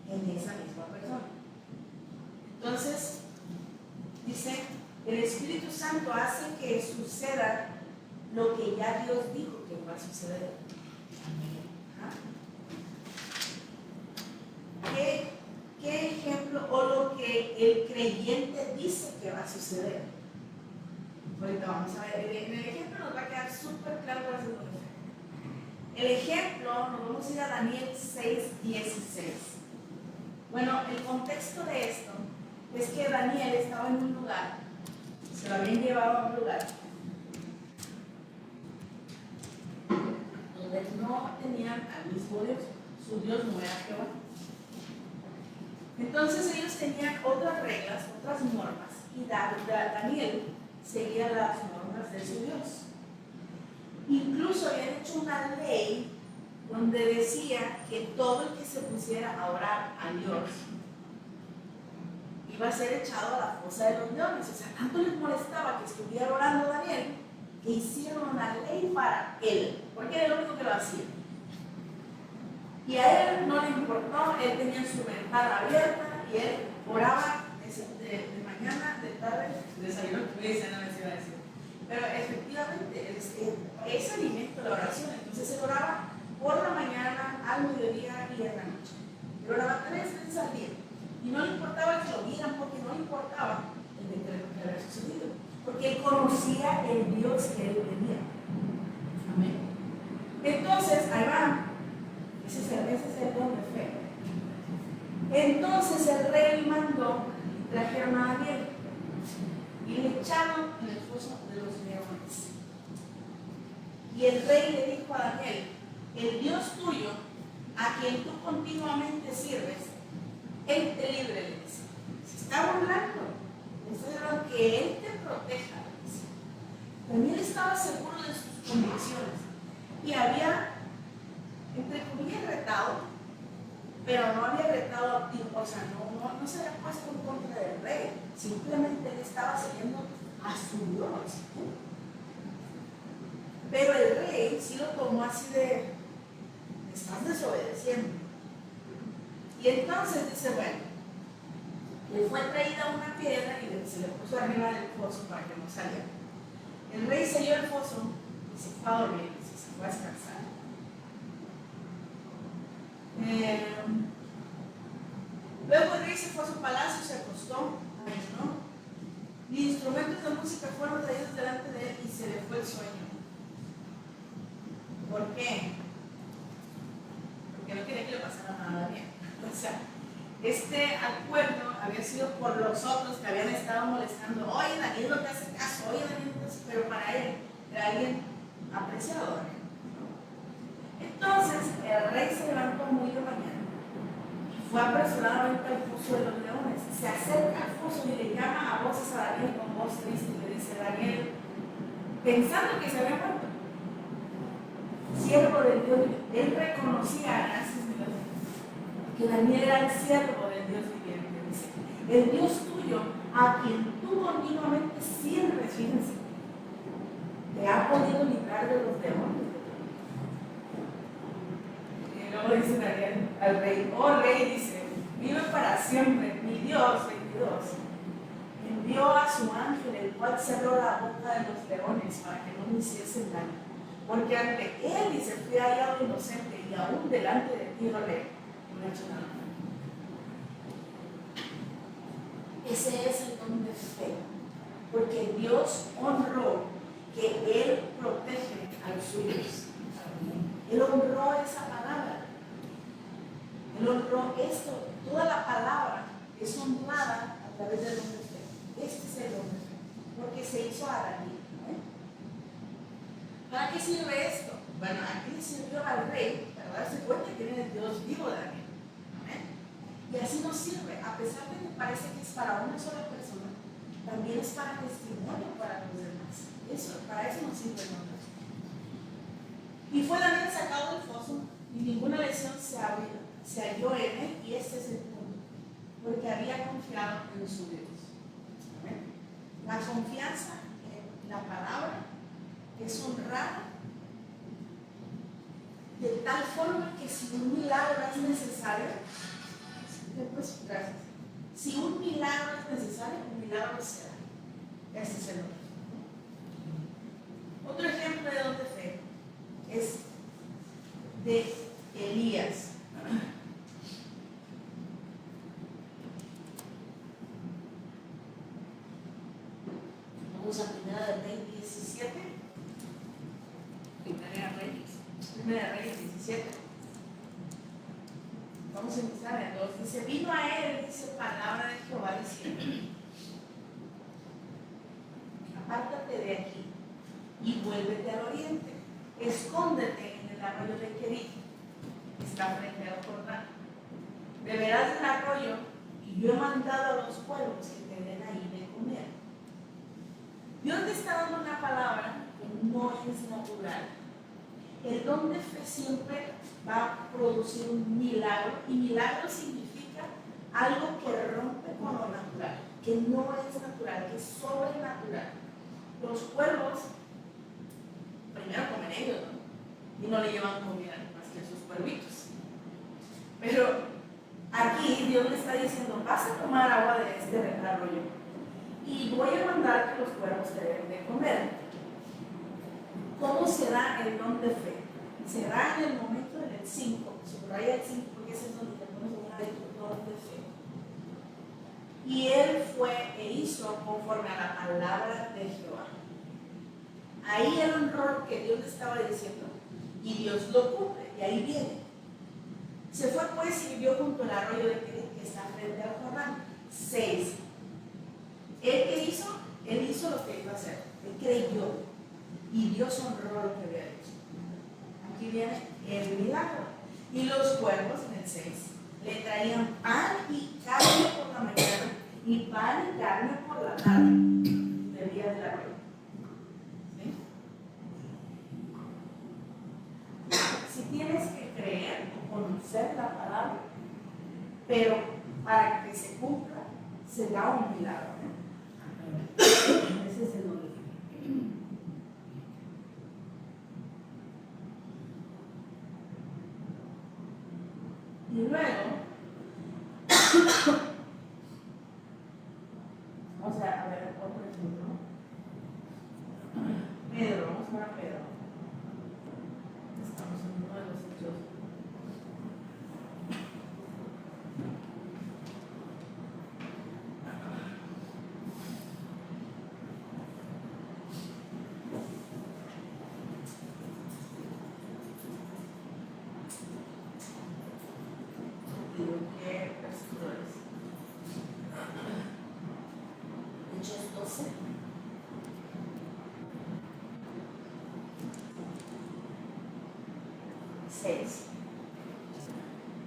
en esa misma persona. Entonces, dice, el Espíritu Santo hace que suceda lo que ya Dios dijo que va a suceder. ¿Qué ejemplo o lo que el creyente dice que va a suceder? Ahorita vamos a ver, en el ejemplo nos va a quedar súper claro cuál es el don de fe. El ejemplo, nos vamos a ir a Daniel 6:16. Bueno, el contexto de esto es que Daniel estaba en un lugar, se lo habían llevado a un lugar donde no tenían al mismo Dios, su Dios no era Jehová. Entonces ellos tenían otras reglas, otras normas, y Daniel seguía las normas de su Dios. Incluso habían hecho una ley donde decía que todo el que se pusiera a orar a Dios iba a ser echado a la fosa de los leones. O sea, tanto les molestaba que estuviera orando Daniel que hicieron una ley para él, porque era el único que lo hacía. Y a él no le importó, él tenía su ventana abierta y él oraba de mañana, de tarde, de desayuno, me dicen, no les iba a decir. Pero efectivamente es alimento la oración. Entonces él oraba por la mañana, al mediodía y en la noche. Pero oraba 3 veces al día. Y no le importaba que lo vieran, porque no le importaba el decreto que había sucedido. Porque él conocía el Dios que él tenía. Amén. Entonces, ahí va. Ese es el don de fe. Entonces el rey mandó, trajeron a Daniel y le echaron en el foso de los leones. Y el rey le dijo a Daniel: el Dios tuyo, a quien tú continuamente sirves, Él te libre, le dice. Se está burlando. Le está diciendo que Él te proteja, le dice. Daniel estaba seguro de sus convicciones y había, entre comillas, retado, pero no había retado, o sea, no se había puesto en contra del rey. Simplemente él estaba siguiendo a su Dios. Pero el rey sí lo tomó así de: me estás desobedeciendo. Y entonces dice, bueno, le fue traída una piedra y se le puso arriba del foso para que no saliera. El rey selló el foso y se fue a dormir, se fue a descansar. Luego el rey se fue a su palacio y se acostó, ¿no? Y instrumentos de música fueron traídos delante de él y se le fue el sueño. ¿Por qué? Porque no quería que le pasara nada bien. O sea, este acuerdo había sido por los otros que habían estado molestando. Oye, Daniel no te hace caso, oye, Daniel no te hace, pero para él era alguien apreciado. Entonces el rey se levantó muy de mañana y fue apresuradamente al foso de los leones. Se acerca al foso y le llama a voces a Daniel con voz triste y le dice: Daniel, pensando que se había muerto, siervo del Dios, él reconocía, gracias a Dios, que Daniel era el siervo del Dios viviente. Dice: el Dios tuyo, a quien tú continuamente sirves, fíjense, te ha podido librar de los demonios. Y luego dice Daniel al rey: oh rey, dice, vive para siempre, mi Dios, 22, envió a su ángel, el cual cerró la boca de los leones para que no me hiciesen daño. Porque ante él, dice, fui hallado inocente, y aún delante de ti, rey, no he hecho nada. Ese es el don de fe, porque Dios honró que Él protege a los suyos. Él honró esa palabra. Él honró esto. Toda la palabra es honrada a través del don de fe. Este es el don de fe, porque se hizo a Daniel. ¿Para qué sirve esto? Bueno, aquí le sirvió al rey para darse cuenta que viene el Dios vivo de Daniel. ¿Amén? Y así nos sirve, a pesar de que parece que es para una sola persona, también es para testimonio para los demás. Para eso nos sirve el nombre. Y fue Daniel sacado del foso y ninguna lesión se halló en él, y este es el punto, porque había confiado en su Dios. ¿Amén? La confianza en la palabra es honrada de tal forma que si un milagro es necesario, pues gracias. Si un milagro es necesario, un milagro será. Ese es el orden. Otro ejemplo de don de fe es de Elías. Vamos a Primera de Reyes 17. Primera de Reyes 17. Vamos a empezar en 2. Dice: vino a él, dice, palabra de Jehová diciendo: apártate de aquí y vuélvete al oriente, escóndete en el arroyo de Kerit, que está frente al Jordán. Beberás del arroyo, y yo he mandado a los pueblos que te den ahí de comer. Dios te está dando una palabra que no es natural. El don de fe siempre va a producir un milagro, y milagro significa algo que rompe con lo natural, que no es natural, que es sobrenatural. Los pueblos primero comen ellos, ¿no? Y no le llevan comida más que a sus pueblitos. Pero aquí Dios le está diciendo: vas a tomar agua de este arroyo y voy a mandar que los cuervos te den de comer. ¿Cómo se da el don de fe? Se da en el momento del 5, subraya el 5 porque ese es donde te pones una de fe. Y él fue e hizo conforme a la palabra de Jehová. Ahí era un rol que Dios le estaba diciendo y Dios lo cumple. Y ahí viene. Se fue pues y vivió junto al arroyo de Querit, que está frente al Jordán. 6. ¿Él qué hizo? Él hizo lo que iba a hacer. Él creyó. Y Dios honró lo que había hecho. Aquí viene el milagro. Y los cuervos, en el 6, le traían pan y carne por la mañana y pan y carne por la tarde. Bebía del arroyo. ¿Sí? Si tienes que creer o conocer la palabra, pero para que se cumpla, se da un milagro. Ese es el nombre. Y luego, vamos a ver otro ejemplo. Pedro, vamos a ver a Pedro. Estamos en uno de los hechos. Digo, ¿qué versículo es? Hechos 12.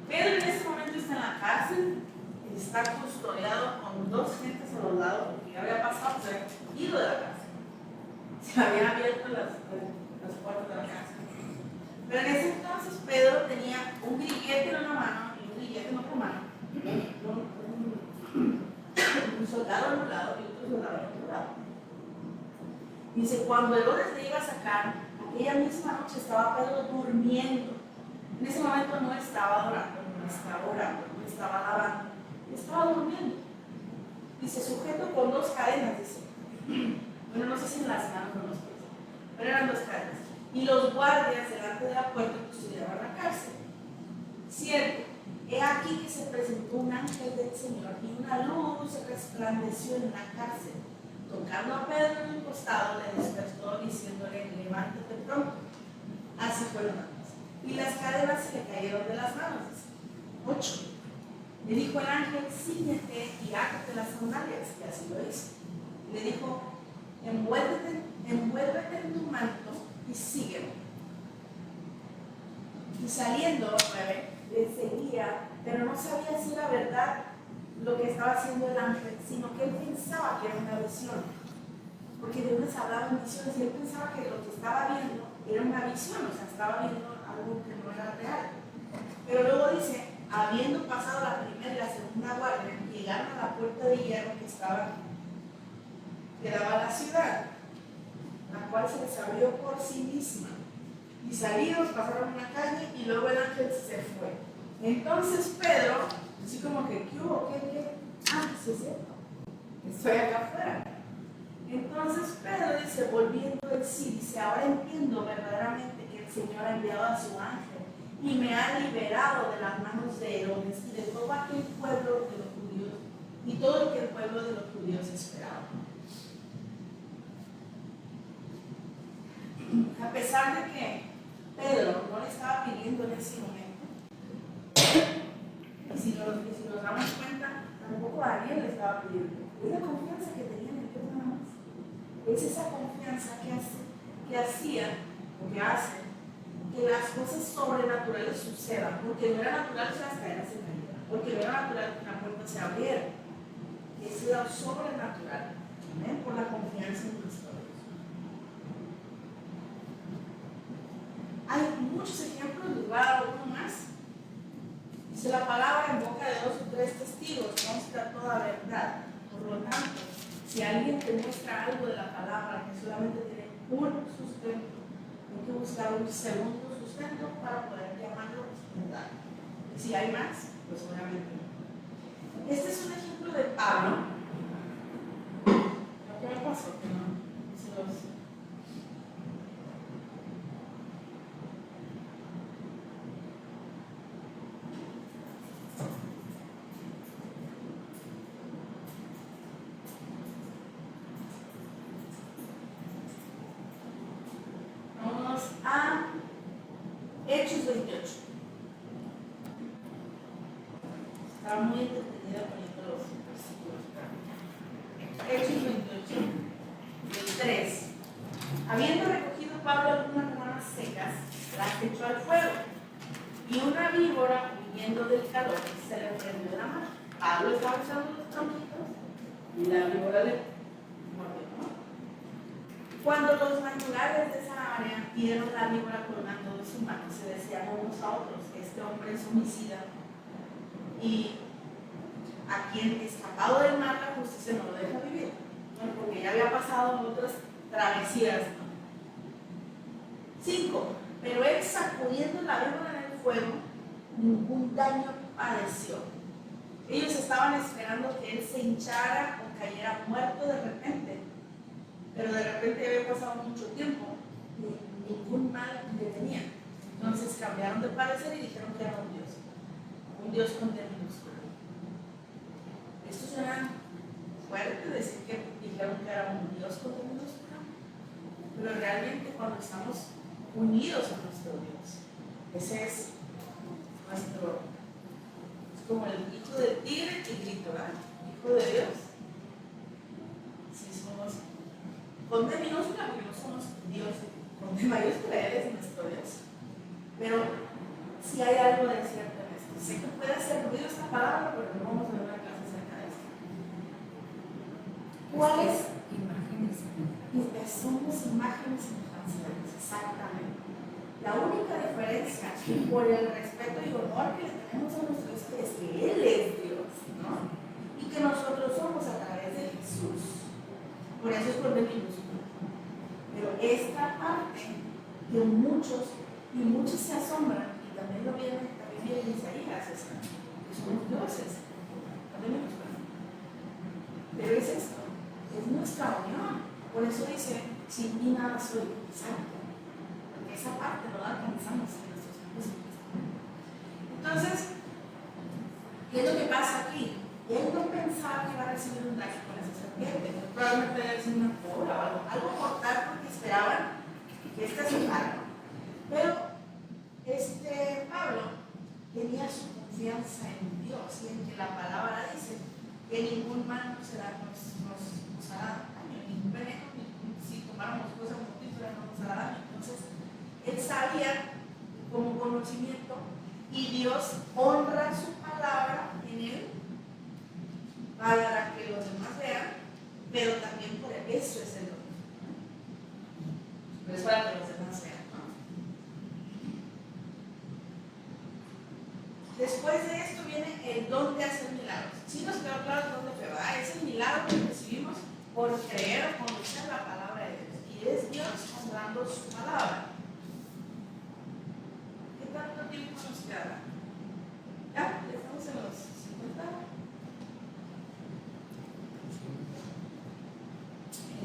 Pedro en este momento está en la cárcel, está custodiado con dos gentes a los lados, porque ya había pasado, se había ido de la cárcel. Se habían abierto las puertas de la cárcel. Pero en ese entonces Pedro tenía un grillete en una mano y un grillete en otra mano. Un soldado en un lado y otro soldado en otro lado. Dice, cuando Herodes le iba a sacar, aquella misma noche estaba Pedro durmiendo. En ese momento no estaba adorando, no estaba orando, no estaba alabando, estaba durmiendo. Dice, sujeto con dos cadenas, dice. Bueno, no sé si en las manos o en los pies, pero eran dos cadenas. Y los guardias delante de la puerta custodiaban la cárcel. Cierto, he aquí que se presentó un ángel del Señor y una luz resplandeció en la cárcel. Tocando a Pedro en el costado, le despertó diciéndole, levántate pronto. Así fue lo demás. Y las cadenas se le cayeron de las manos. 8. Le dijo el ángel, cíñete y átate las sandalias. Y así lo hizo. Le dijo, envuélvete en tu manto y sígueme. Y saliendo, 9, le seguía, pero no sabía si era verdad lo que estaba haciendo el ángel, sino que él pensaba que era una visión. Porque Dios les hablaba en visiones y él pensaba que lo que estaba viendo era una visión, o sea, estaba viendo algo que no era real. Pero luego dice, habiendo pasado la primera y la segunda guardia, llegaron a la puerta de hierro que daba a la ciudad, la cual se les abrió por sí misma. Y salidos, pasaron una calle y luego el ángel se fue. Entonces Pedro, así como que, ¿qué hubo? ¿Qué? Ah, sí es cierto, estoy acá afuera. Entonces Pedro dice, volviendo en sí, dice, ahora entiendo verdaderamente que el Señor ha enviado a su ángel y me ha liberado de las manos de Herodes y de todo aquel pueblo de los judíos y todo lo que el pueblo de los judíos esperaba. A pesar de que Pedro no le estaba pidiendo en ese momento, y si nos damos cuenta, tampoco a Ariel le estaba pidiendo. Es la confianza que tenía en Dios nada más. Es esa confianza que hacía o que hace que las cosas sobrenaturales sucedan, porque no era natural que las cadenas se cayeran, porque no era natural que una puerta se abriera. Es lo sobrenatural, ¿eh? Por la confianza en Cristo. Hay muchos ejemplos, les voy a dar uno más. Dice la palabra en boca de 2 o 3 testigos, consta toda verdad. Por lo tanto, si alguien te muestra algo de la palabra que solamente tiene un sustento, hay que buscar un segundo sustento para poder llamarlo verdad. Y si hay más, pues obviamente no. Este es un ejemplo de Pablo. ¿Qué me pasó? Que no se los... Hechos 28. Estaba muy entretenida poniendo los versículos. Hechos 28, del 3. Habiendo recogido Pablo algunas ramas secas, las echó al fuego, y una víbora, huyendo del calor, se le prendió de la mano. Pablo estaba usando los tronquitos y la víbora le mordió, ¿no? Cuando los manglares de esa área vieron la víbora colgando de su mano, se decían unos a otros: este hombre es homicida, y a quien escapado del mar la justicia no lo deja vivir, ¿no? Porque ya había pasado otras travesías, ¿no? 5. Pero él, sacudiendo la víbora en el fuego, ningún daño padeció. Ellos estaban esperando que él se hinchara o cayera muerto de repente, pero de repente había pasado mucho tiempo y ningún mal le tenía. Entonces cambiaron de parecer y dijeron que era un Dios con D minúscula. Esto suena fuerte, decir que dijeron que era un Dios con D minúscula, pero realmente cuando estamos unidos a nuestro Dios, ese es nuestro, es como el hijo del tigre y grito, ¿verdad? Hijo de Dios. Si somos con D minúscula, porque no somos Dios, con D mayúscula, Él es nuestro Dios. Pero si hay algo de cierto en esto. Sé que puede ser ruido esta palabra, pero no vamos a ver una clase acerca de esto. ¿Cuáles? Imágenes. Somos imágenes y semejanza de Dios, exactamente. La única diferencia por el respeto y honor que le tenemos a nuestro Dios es que Él es Dios, ¿no? Y que nosotros somos a través de Jesús. Por eso es por D minúscula. Pero esta parte que muchos se asombran, y también viene en Isaías, que somos dioses, con D minúscula. Pero es esto, es nuestra unión. Por eso dice: sin mí nada soy. Exacto. Porque esa parte no la alcanzamos en nuestros tiempos. Entonces, ¿qué es lo que pasa aquí? Él no pensaba que iba a recibir un daño con esa serpiente. Probablemente debe ser una cobra o algo mortal, porque esperaban que esta se salga. Pero Pablo tenía su confianza en Dios y en que la palabra dice que ningún mal nos hará daño, ningún veneno, si tomáramos cosas mortíferas no nos hará daño. Entonces, él sabía como conocimiento, y Dios honra su palabra en él para que los demás vean, pero también por eso es el don. Pero es para que los demás vean, ¿no? Después de esto viene el don de hacer milagros. Sí nos quedó claro el don de fe, ¿verdad? Es el milagro que recibimos por creer o conocer la palabra de Dios. Y es Dios honrando su palabra. ¿Qué tanto tiempo nos queda? ¿Ya? ¿Estamos en los 50?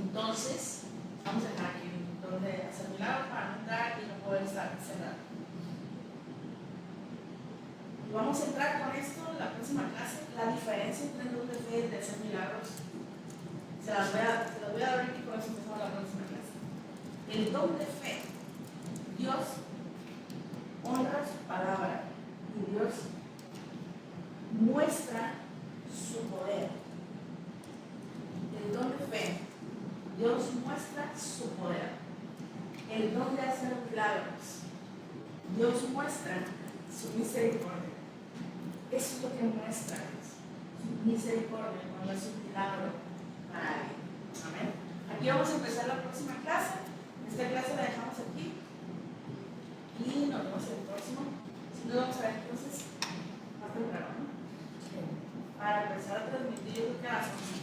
Entonces, vamos a dejar aquí un don de hacer milagros para no entrar y no poder estar cerrado. Y vamos a entrar con esto en la próxima clase, la diferencia entre el don de fe y de hacer milagros. Se las voy a dar aquí, con eso empezamos la próxima clase. El don de fe. Dios honra su palabra y Dios muestra su poder. El don de fe. Dios muestra su poder. El don de hacer milagros. Dios muestra su misericordia. Eso es lo que muestra Dios. Su misericordia cuando es un milagro para alguien. Amén. Aquí vamos a empezar la próxima clase. Esta clase la dejamos aquí. Y nos vemos en el próximo. Si nos vamos a ver entonces más temprano, ¿no? Para empezar a transmitir, yo creo que a las 11.